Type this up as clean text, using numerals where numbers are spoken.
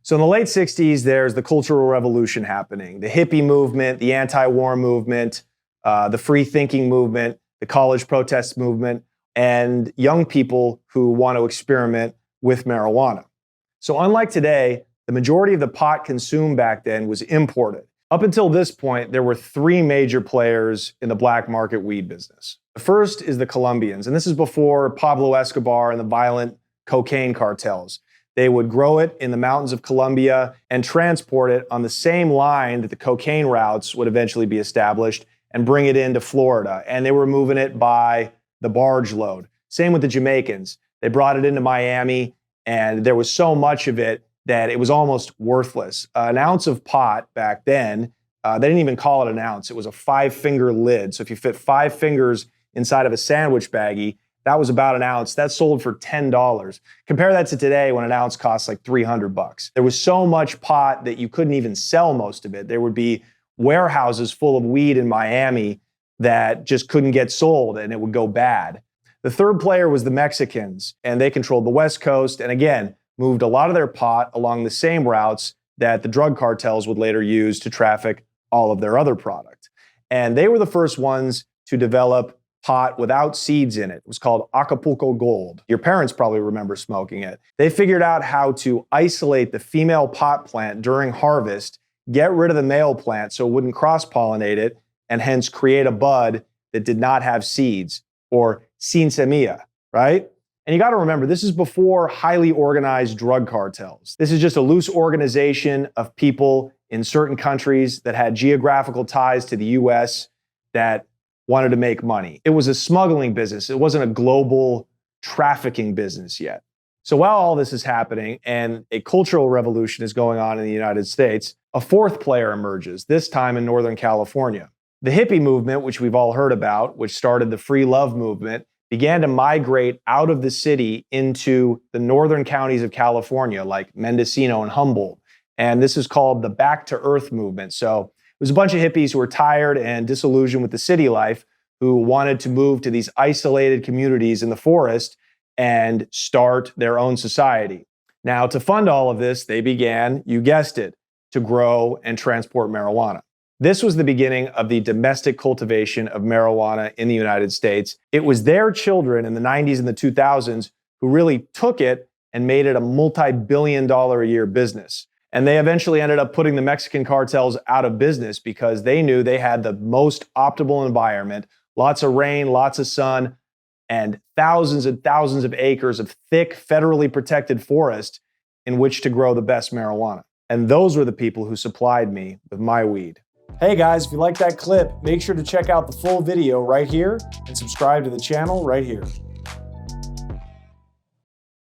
So in the late 60s, there's the Cultural Revolution happening, the hippie movement, the anti-war movement, the free thinking movement, the college protest movement, and young people who want to experiment with marijuana. So unlike today, the majority of the pot consumed back then was imported. Up until this point, there were three major players in the black market weed business. The first is the Colombians, and this is before Pablo Escobar and the violent cocaine cartels. They would grow it in the mountains of Colombia and transport it on the same line that the cocaine routes would eventually be established and bring it into Florida. And they were moving it by the barge load. Same with the Jamaicans. They brought it into Miami, and there was so much of it that it was almost worthless. An ounce of pot back then, they didn't even call it an ounce. It was a 5-finger lid. So if you fit 5 fingers inside of a sandwich baggie, that was about an ounce. That sold for $10. Compare that to today when an ounce costs like $300. There was so much pot that you couldn't even sell most of it. There would be warehouses full of weed in Miami that just couldn't get sold and it would go bad. The third player was the Mexicans, and they controlled the West Coast and again, moved a lot of their pot along the same routes that the drug cartels would later use to traffic all of their other product. And they were the first ones to develop pot without seeds in it. It was called Acapulco Gold. Your parents probably remember smoking it. They figured out how to isolate the female pot plant during harvest, get rid of the male plant so it wouldn't cross-pollinate it, and hence create a bud that did not have seeds, or sin semilla, right? And you got to remember, this is before highly organized drug cartels. This is just a loose organization of people in certain countries that had geographical ties to the US that wanted to make money. It was a smuggling business. It wasn't a global trafficking business yet. So while all this is happening and a cultural revolution is going on in the United States, a fourth player emerges, this time in Northern California. The hippie movement, which we've all heard about, which started the free love movement, began to migrate out of the city into the northern counties of California, like Mendocino and Humboldt. And this is called the Back to Earth movement. So it was a bunch of hippies who were tired and disillusioned with the city life, who wanted to move to these isolated communities in the forest and start their own society. Now, to fund all of this, they began, you guessed it, to grow and transport marijuana. This was the beginning of the domestic cultivation of marijuana in the United States. It was their children in the 90s and the 2000s who really took it and made it a multi-billion-dollar a year business. And they eventually ended up putting the Mexican cartels out of business because they knew they had the most optimal environment, lots of rain, lots of sun, and thousands of acres of thick, federally protected forest in which to grow the best marijuana. And those were the people who supplied me with my weed. Hey guys, if you like that clip, make sure to check out the full video right here and subscribe to the channel right here.